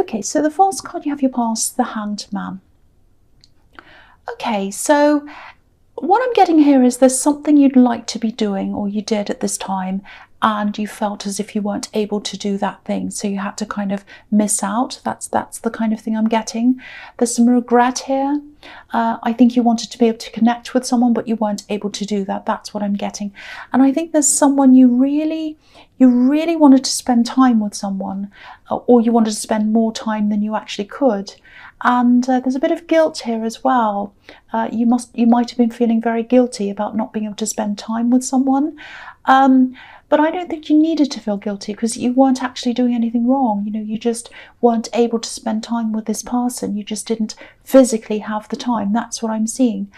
Okay, so the false card, you have your past, the Hanged Man. Okay, so what I'm getting here is there's something you'd like to be doing, or you did at this time, and you felt as if you weren't able to do that thing, so you had to kind of miss out. That's the kind of thing I'm getting. There's some regret here. I think you wanted to be able to connect with someone, but you weren't able to do that. That's what I'm getting. And I think there's someone you really wanted to spend time with someone, or you wanted to spend more time than you actually could. And there's a bit of guilt here as well. You might have been feeling very guilty about not being able to spend time with someone. But I don't think you needed to feel guilty, because you weren't actually doing anything wrong. You just weren't able to spend time with this person. You just didn't physically have the time. That's what I'm seeing.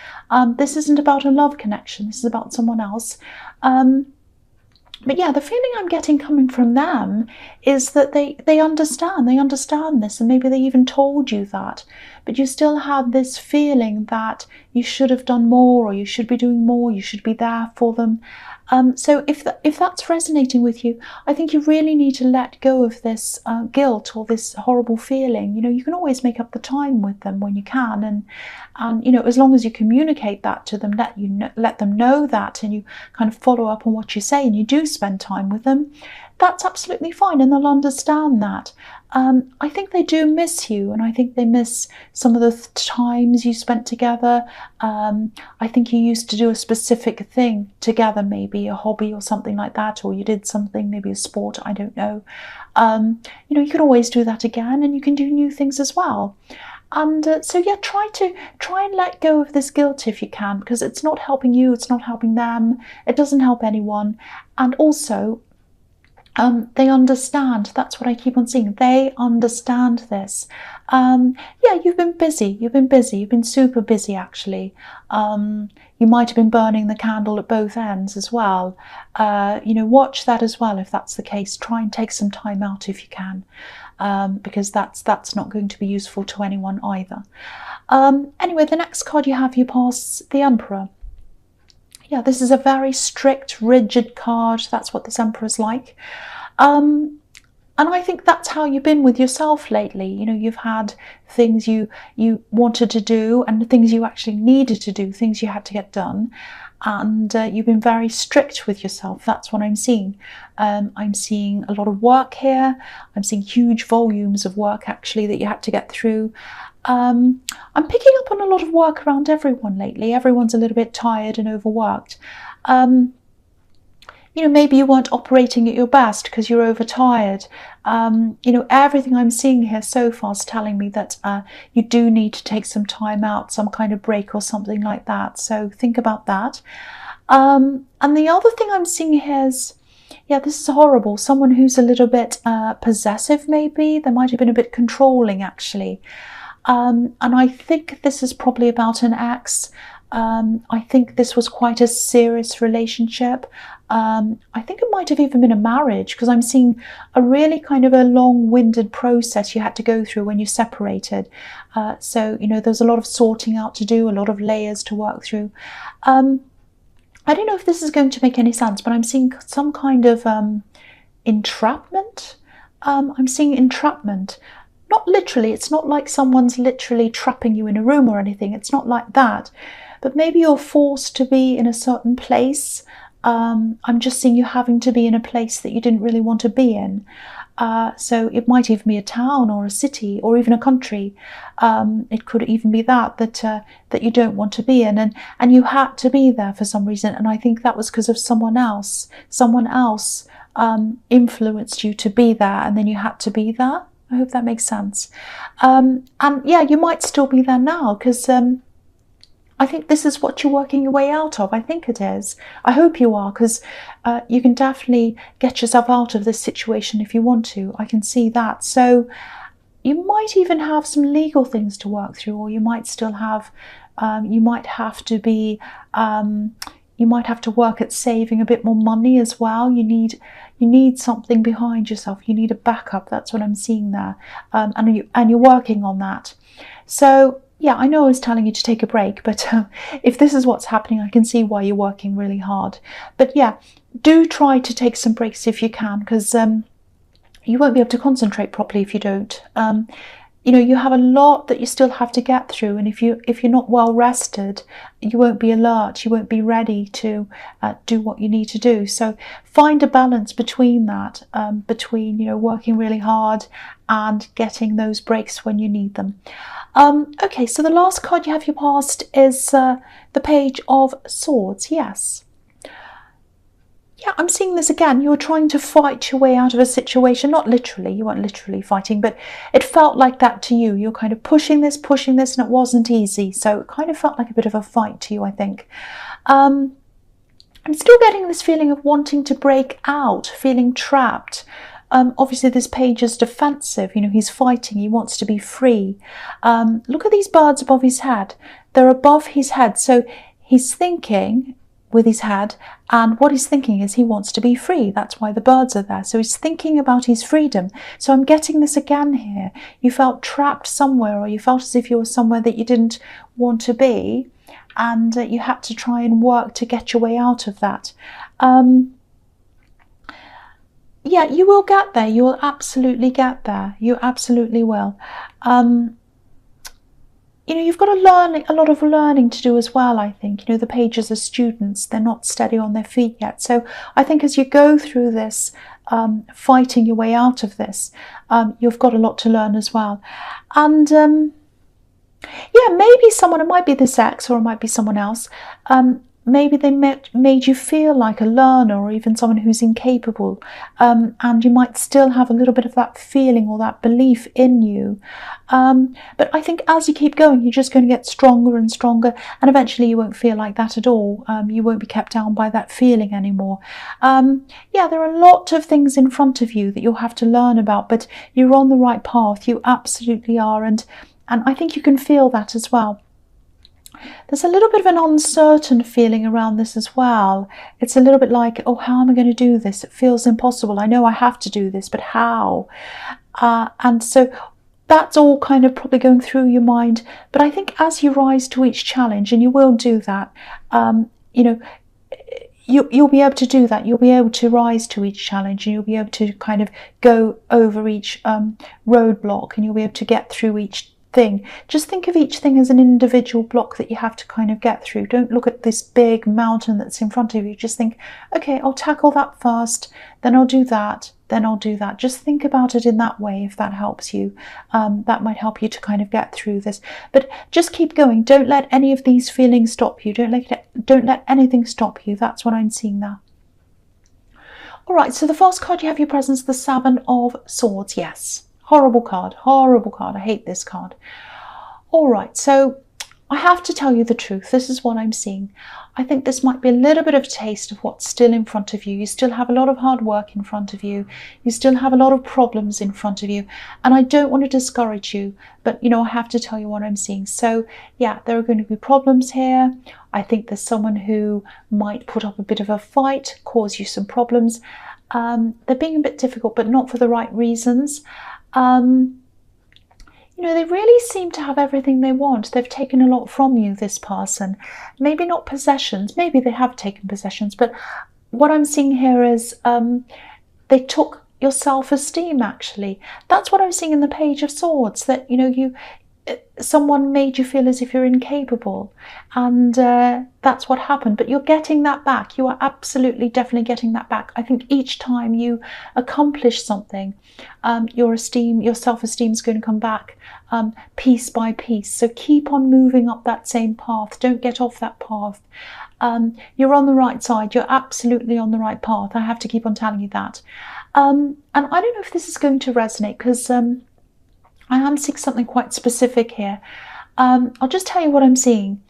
This isn't about a love connection. This is about someone else. But yeah, the feeling I'm getting coming from them is that they understand this, and maybe they even told you that, but you still have this feeling that you should have done more, or you should be doing more, you should be there for them. So if that's resonating with you, I think you really need to let go of this guilt or this horrible feeling. You can always make up the time with them when you can, and as long as you communicate that to them, let them know that, and you kind of follow up on what you say, and you do spend time with them, that's absolutely fine, and they'll understand that. I think they do miss you, and I think they miss some of the times you spent together. I think you used to do a specific thing together, maybe a hobby or something like that, or you did something, maybe a sport, I don't know. You can always do that again, and you can do new things as well. And so yeah, try and let go of this guilt if you can, because it's not helping you, it's not helping them, it doesn't help anyone. And also, they understand. That's what I keep on seeing. They understand this. Yeah, you've been busy. You've been super busy, actually. You might have been burning the candle at both ends as well. Watch that as well if that's the case. Try and take some time out if you can, because that's not going to be useful to anyone either. Anyway, the next card you have, you pass the Emperor. Yeah, this is a very strict, rigid card. That's what this Emperor's like. And I think that's how you've been with yourself lately. You've had things you wanted to do, and things you actually needed to do, things you had to get done. And you've been very strict with yourself. That's what I'm seeing. I'm seeing a lot of work here. I'm seeing huge volumes of work, actually, that you had to get through. I'm picking up on a lot of work around everyone lately. Everyone's a little bit tired and overworked. Maybe you weren't operating at your best because you're overtired. Everything I'm seeing here so far is telling me that you do need to take some time out, some kind of break or something like that. So think about that. And the other thing I'm seeing here is, yeah, this is horrible. Someone who's a little bit possessive, maybe. They might have been a bit controlling, actually. And I think this is probably about an ex. I think this was quite a serious relationship. I think it might have even been a marriage, because I'm seeing a really kind of a long-winded process you had to go through when you separated. So, there's a lot of sorting out to do, a lot of layers to work through. I don't know if this is going to make any sense, but I'm seeing some kind of entrapment. I'm seeing entrapment. Not literally, it's not like someone's literally trapping you in a room or anything. It's not like that. But maybe you're forced to be in a certain place. I'm just seeing you having to be in a place that you didn't really want to be in. So it might even be a town or a city or even a country. It could even be that you don't want to be in, and you had to be there for some reason. And I think that was because of someone else. Someone else influenced you to be there, and then you had to be there. I hope that makes sense. And yeah, you might still be there now, because I think this is what you're working your way out of. I think it is. I hope you are, because you can definitely get yourself out of this situation if you want to. I can see that. So you might even have some legal things to work through, or you might still have, you might have to be, you might have to work at saving a bit more money as well. You need something behind yourself. You need a backup. That's what I'm seeing there. And you're working on that. So yeah, I know I was telling you to take a break, but if this is what's happening, I can see why you're working really hard. But yeah, do try to take some breaks if you can, because you won't be able to concentrate properly if you don't. You know, you have a lot that you still have to get through, and if you're not well rested, you won't be alert, you won't be ready to do what you need to do. So find a balance between that, between, you know, working really hard and getting those breaks when you need them. Okay, so the last card you have your past is the Page of Swords. Yes. Yeah, I'm seeing this again. You were trying to fight your way out of a situation. Not literally, you weren't literally fighting, but it felt like that to you. You're kind of pushing this, and it wasn't easy. So it kind of felt like a bit of a fight to you, I think. I'm still getting this feeling of wanting to break out, feeling trapped. Obviously, this page is defensive. You know, he's fighting. He wants to be free. Look at these birds above his head. They're above his head. So he's thinking with his head, and what he's thinking is he wants to be free. That's why the birds are there. So he's thinking about his freedom. So I'm getting this again here. You felt trapped somewhere, or you felt as if you were somewhere that you didn't want to be, and you had to try and work to get your way out of that. Yeah, you will get there. You will absolutely get there. You absolutely will. You know, you've got a lot of learning to do as well, I think. You know, the pages are students. They're not steady on their feet yet. So I think as you go through this, fighting your way out of this, you've got a lot to learn as well. And yeah, maybe someone, it might be this ex or it might be someone else, maybe they made you feel like a learner, or even someone who's incapable, and you might still have a little bit of that feeling or that belief in you. But I think as you keep going, you're just going to get stronger and stronger, and eventually you won't feel like that at all. You won't be kept down by that feeling anymore. Yeah, there are a lot of things in front of you that you'll have to learn about, but you're on the right path. You absolutely are, and I think you can feel that as well. There's a little bit of an uncertain feeling around this as well. It's a little bit like, oh, how am I going to do this? It feels impossible. I know I have to do this, but how? And so that's all kind of probably going through your mind. But I think as you rise to each challenge, and you will do that, you know, you'll be able to do that. You'll be able to rise to each challenge, and you'll be able to kind of go over each roadblock, and you'll be able to get through each thing. Just think of each thing as an individual block that you have to kind of get through. Don't look at this big mountain that's in front of you. Just think, okay, I'll tackle that first, then I'll do that, then I'll do that. Just think about it in that way, if that helps you. That might help you to kind of get through this. But just keep going. Don't let any of these feelings stop you. Don't let anything stop you. That's what I'm seeing there. All right, so the first card you have your presence, the Seven of Swords. Yes. Horrible card, horrible card. I hate this card. All right, so I have to tell you the truth. This is what I'm seeing. I think this might be a little bit of a taste of what's still in front of you. You still have a lot of hard work in front of you. You still have a lot of problems in front of you. And I don't want to discourage you, but, you know, I have to tell you what I'm seeing. So, yeah, there are going to be problems here. I think there's someone who might put up a bit of a fight, cause you some problems. They're being a bit difficult, but not for the right reasons. You know, they really seem to have everything they want. They've taken a lot from you, this person. Maybe not possessions. Maybe they have taken possessions. But what I'm seeing here is they took your self-esteem, actually. That's what I'm seeing in the Page of Swords. That, you know, someone made you feel as if you're incapable, and that's what happened. But you're getting that back. You are absolutely, definitely getting that back. I think each time you accomplish something, your self-esteem is going to come back piece by piece. So keep on moving up that same path. Don't get off that path. You're on the right side. You're absolutely on the right path. I have to keep on telling you that. And I don't know if this is going to resonate, because I am seeing something quite specific here. I'll just tell you what I'm seeing.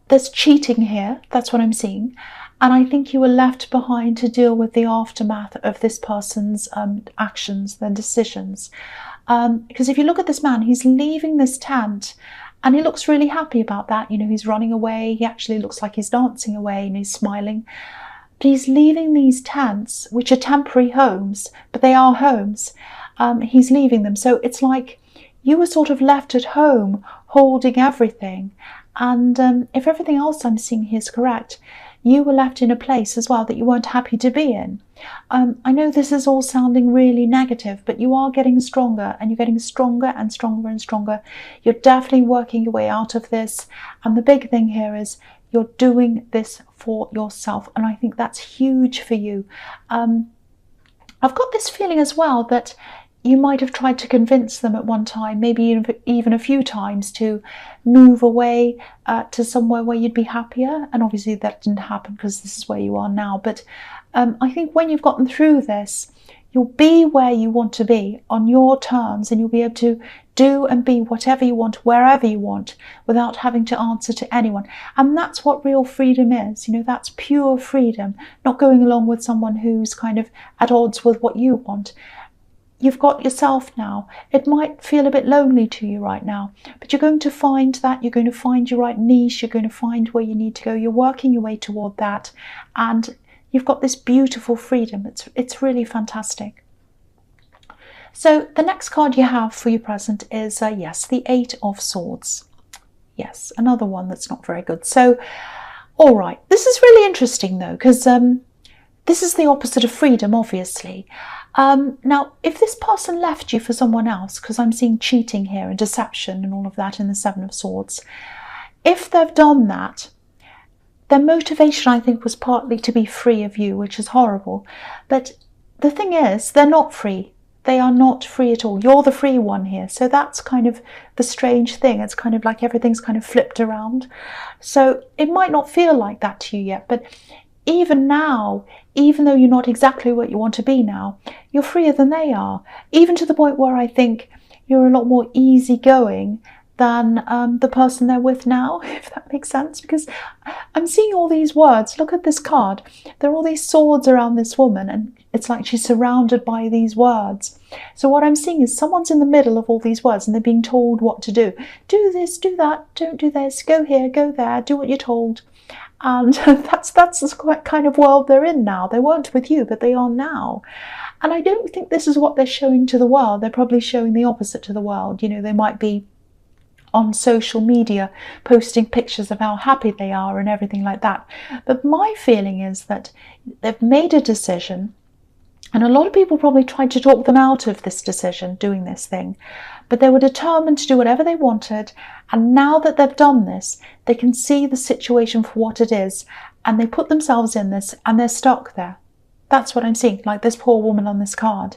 There's cheating here. That's what I'm seeing. And I think you were left behind to deal with the aftermath of this person's actions, their decisions. Because if you look at this man, he's leaving this tent, and he looks really happy about that. You know, he's running away. He actually looks like he's dancing away, and he's smiling. But he's leaving these tents, which are temporary homes, but they are homes. He's leaving them. So it's like you were sort of left at home holding everything. And if everything else I'm seeing here is correct, you were left in a place as well that you weren't happy to be in. I know this is all sounding really negative, but you are getting stronger, and you're getting stronger and stronger and stronger. You're definitely working your way out of this. And the big thing here is you're doing this for yourself. And I think that's huge for you. I've got this feeling as well that you might have tried to convince them at one time, maybe even a few times, to move away to somewhere where you'd be happier. And obviously that didn't happen because this is where you are now. But I think when you've gotten through this, you'll be where you want to be on your terms, and you'll be able to do and be whatever you want, wherever you want, without having to answer to anyone. And that's what real freedom is. You know, that's pure freedom, not going along with someone who's kind of at odds with what you want. You've got yourself now. It might feel a bit lonely to you right now, but you're going to find that. You're going to find your right niche. You're going to find where you need to go. You're working your way toward that, and you've got this beautiful freedom. It's really fantastic. So the next card you have for your present is, yes, the Eight of Swords. Yes, another one that's not very good. So, all right, this is really interesting though, because this is the opposite of freedom, obviously. Now, if this person left you for someone else, because I'm seeing cheating here and deception and all of that in the Seven of Swords, if they've done that, their motivation, I think, was partly to be free of you, which is horrible. But the thing is, they're not free. They are not free at all. You're the free one here. So that's kind of the strange thing. It's kind of like everything's kind of flipped around. So it might not feel like that to you yet, but even now, even though you're not exactly what you want to be now, you're freer than they are. Even to the point where I think you're a lot more easygoing than the person they're with now, if that makes sense. Because I'm seeing all these words. Look at this card. There are all these swords around this woman, and it's like she's surrounded by these words. So what I'm seeing is someone's in the middle of all these words, and they're being told what to do. Do this, do that, don't do this, go here, go there, do what you're told. And that's the kind of world they're in now. They weren't with you, but they are now. And I don't think this is what they're showing to the world. They're probably showing the opposite to the world. You know, they might be on social media posting pictures of how happy they are and everything like that. But my feeling is that they've made a decision, and a lot of people probably tried to talk them out of this decision, doing this thing, but they were determined to do whatever they wanted. And now that they've done this, they can see the situation for what it is, and they put themselves in this, and they're stuck there. That's what I'm seeing, like this poor woman on this card.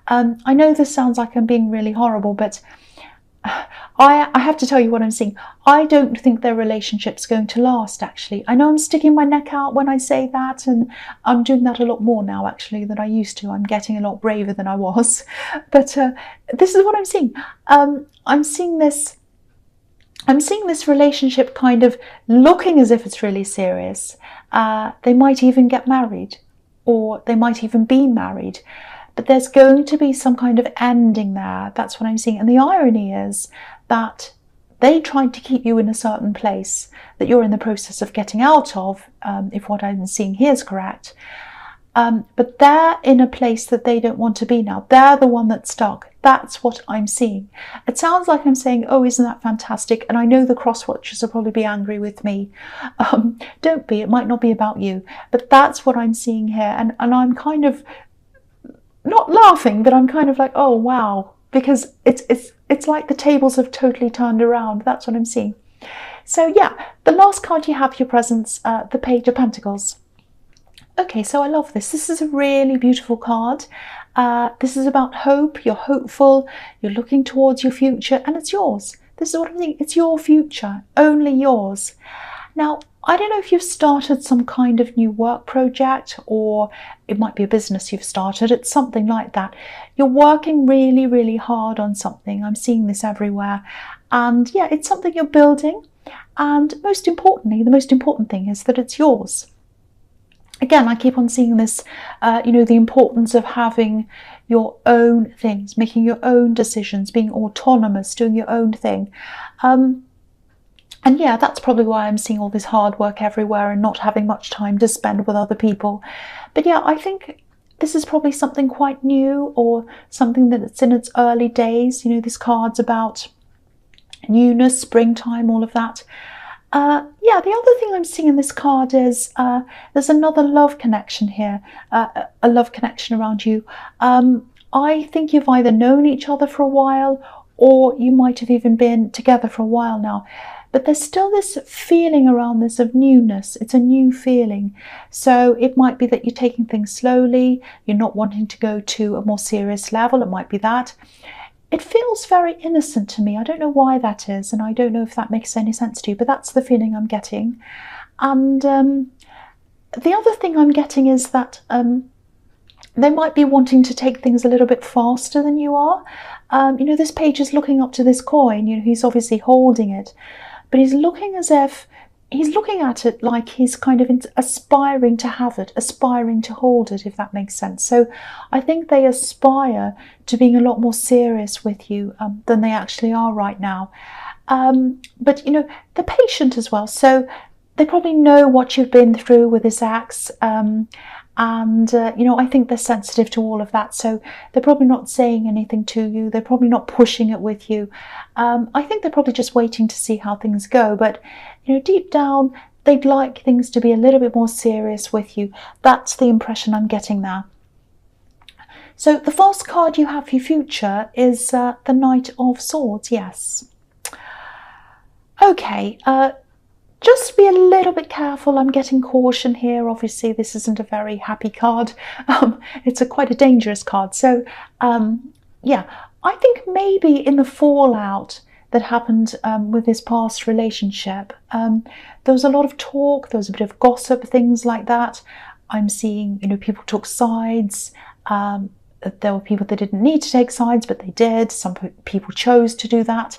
I know this sounds like I'm being really horrible, but I have to tell you what I'm seeing. I don't think their relationship's going to last, actually. I know I'm sticking my neck out when I say that, and I'm doing that a lot more now, actually, than I used to. I'm getting a lot braver than I was. But this is what I'm seeing. I'm seeing this relationship kind of looking as if it's really serious. They might even get married, or they might even be married. But there's going to be some kind of ending there. That's what I'm seeing. And the irony is that they tried to keep you in a certain place that you're in the process of getting out of, if what I'm seeing here is correct. But they're in a place that they don't want to be now. They're the one that's stuck. That's what I'm seeing. It sounds like I'm saying, oh, isn't that fantastic? And I know the cross-watchers will probably be angry with me. Don't be. It might not be about you. But that's what I'm seeing here. And I'm kind of not laughing, but I'm kind of like, oh, wow. Because it's like the tables have totally turned around. That's what I'm seeing. So yeah, the last card you have for your presents, the Page of Pentacles. Okay, so I love this. This is a really beautiful card. This is about hope. You're hopeful. You're looking towards your future, and it's yours. This is what I'm thinking. It's your future, only yours. Now, I don't know if you've started some kind of new work project, or it might be a business you've started. It's something like that. You're working really, really hard on something. I'm seeing this everywhere. And yeah, it's something you're building. And most importantly, the most important thing is that it's yours. Again, I keep on seeing this, the importance of having your own things, making your own decisions, being autonomous, doing your own thing. And yeah, that's probably why I'm seeing all this hard work everywhere and not having much time to spend with other people. But yeah, I think this is probably something quite new, or something that's in its early days. You know, this card's about newness, springtime, all of that. Yeah, the other thing I'm seeing in this card is there's another love connection here, a love connection around you. I think you've either known each other for a while, or you might have even been together for a while now. But there's still this feeling around this of newness. It's a new feeling. So it might be that you're taking things slowly, you're not wanting to go to a more serious level. It might be that. It feels very innocent to me. I don't know why that is, and I don't know if that makes any sense to you, but that's the feeling I'm getting. And the other thing I'm getting is that they might be wanting to take things a little bit faster than you are. You know, this page is looking up to this coin. You know, he's obviously holding it, but he's looking as if he's looking at it like he's kind of aspiring to have it, aspiring to hold it, if that makes sense. So I think they aspire to being a lot more serious with you than they actually are right now. But, you know, they're patient as well. So they probably know what you've been through with this ex. You know, I think they're sensitive to all of that. So they're probably not saying anything to you. They're probably not pushing it with you. I think they're probably just waiting to see how things go. But, you know, deep down, they'd like things to be a little bit more serious with you. That's the impression I'm getting there. So the first card you have for your future is the Knight of Swords. Yes. Okay. Just be a little bit careful. I'm getting caution here. Obviously, this isn't a very happy card. It's quite a dangerous card. So, yeah, I think maybe in the fallout that happened with this past relationship, there was a lot of talk. There was a bit of gossip, things like that. I'm seeing, you know, people took sides. There were people that didn't need to take sides, but they did. Some people chose to do that.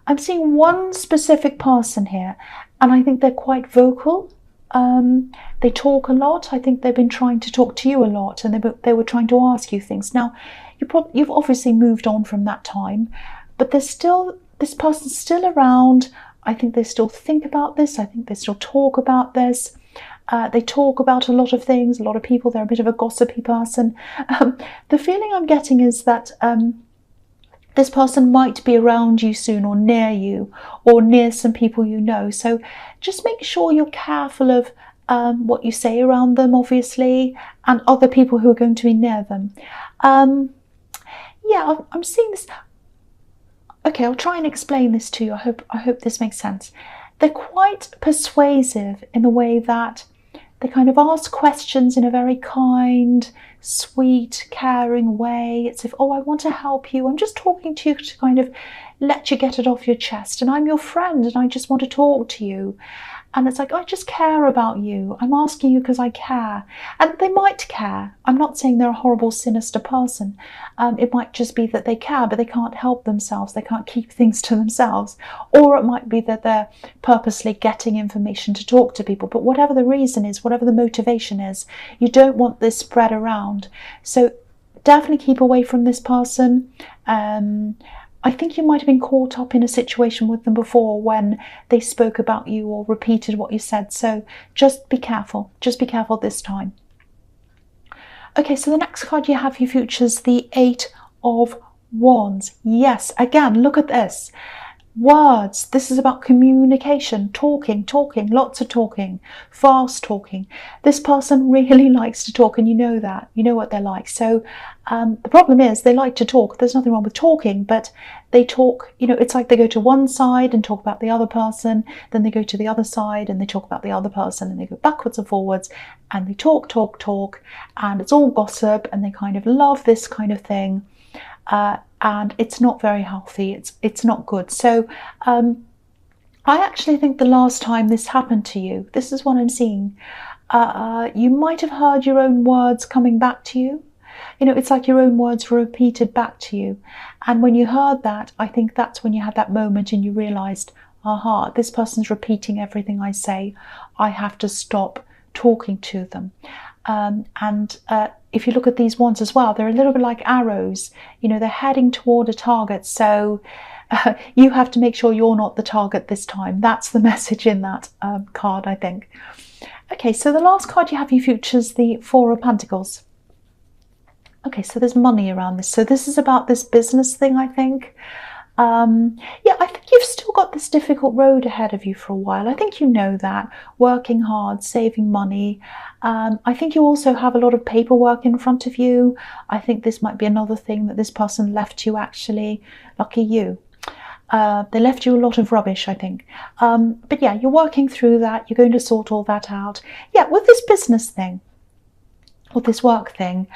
I'm seeing one specific person here, and I think they're quite vocal. They talk a lot. I think they've been trying to talk to you a lot, and they were trying to ask you things. Now, you've obviously moved on from that time, but there's still, this person's still around. I think they still think about this. I think they still talk about this. They talk about a lot of things, a lot of people. They're a bit of a gossipy person. The feeling I'm getting is that this person might be around you soon, or near you, or near some people you know. So just make sure you're careful of what you say around them, obviously, and other people who are going to be near them. Yeah, I'm seeing this. Okay, I'll try and explain this to you. I hope this makes sense. They're quite persuasive in the way that they kind of ask questions in a very kind, sweet, caring way. It's if, oh, I want to help you. I'm just talking to you to kind of let you get it off your chest. And I'm your friend and I just want to talk to you. And it's like, I just care about you. I'm asking you because I care. And they might care. I'm not saying they're a horrible, sinister person. It might just be that they care, but they can't help themselves. They can't keep things to themselves. Or it might be that they're purposely getting information to talk to people. But whatever the reason is, whatever the motivation is, you don't want this spread around. So definitely keep away from this person. I think you might have been caught up in a situation with them before when they spoke about you or repeated what you said. So just be careful. Just be careful this time. Okay, so the next card you have for your future is the Eight of Wands. Yes, again, look at this. Words. This is about communication, talking, lots of talking, fast talking. This person really likes to talk, and you know that. You know what they're like. So the problem is they like to talk. There's nothing wrong with talking, but they talk, you know, it's like they go to one side and talk about the other person, then they go to the other side and they talk about the other person, and they go backwards and forwards, and they talk, and it's all gossip, and they kind of love this kind of thing. And it's not very healthy. It's not good. So I actually think the last time this happened to you, this is what I'm seeing. You might have heard your own words coming back to you. You know, it's like your own words were repeated back to you. And when you heard that, I think that's when you had that moment and you realized, aha, this person's repeating everything I say. I have to stop talking to them. If you look at these wands as well, they're a little bit like arrows. You know, they're heading toward a target. So you have to make sure you're not the target this time. That's the message in that card, I think. Okay, so the last card you have for your future is the Four of Pentacles. Okay, so there's money around this. So this is about this business thing, I think. Yeah, I think you've still got got this difficult road ahead of you for a while. I think you know that. Working hard, saving money. I think you also have a lot of paperwork in front of you. I think this might be another thing that this person left you, actually. Lucky you. They left you a lot of rubbish, I think. But yeah, you're working through that. You're going to sort all that out. Yeah, with this business thing, or this work thing,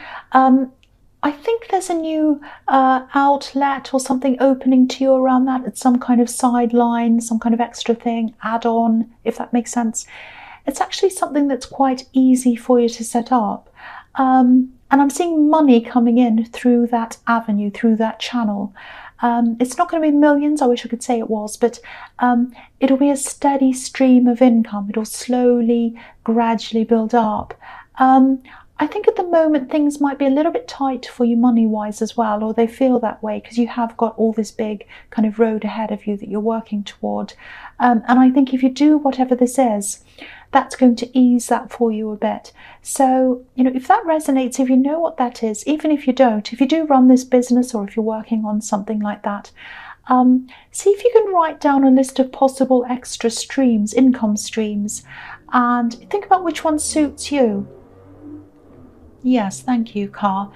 I think there's a new outlet or something opening to you around that. It's some kind of sideline, some kind of extra thing, add-on, if that makes sense. It's actually something that's quite easy for you to set up. And I'm seeing money coming in through that avenue, through that channel. It's not going to be millions, I wish I could say it was, but it'll be a steady stream of income. It'll slowly, gradually build up. I think at the moment things might be a little bit tight for you money-wise as well, or they feel that way because you have got all this big kind of road ahead of you that you're working toward. And I think if you do whatever this is, that's going to ease that for you a bit. So, you know, if that resonates, if you know what that is, even if you don't, if you do run this business or if you're working on something like that, see if you can write down a list of possible extra streams, income streams, and think about which one suits you. Yes, thank you, Car.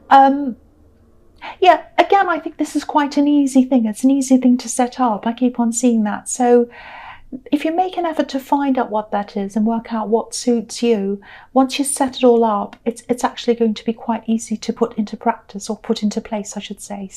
Yeah, again, I think this is quite an easy thing. It's an easy thing to set up. I keep on seeing that. So if you make an effort to find out what that is and work out what suits you, once you set it all up, it's actually going to be quite easy to put into practice, or put into place, I should say.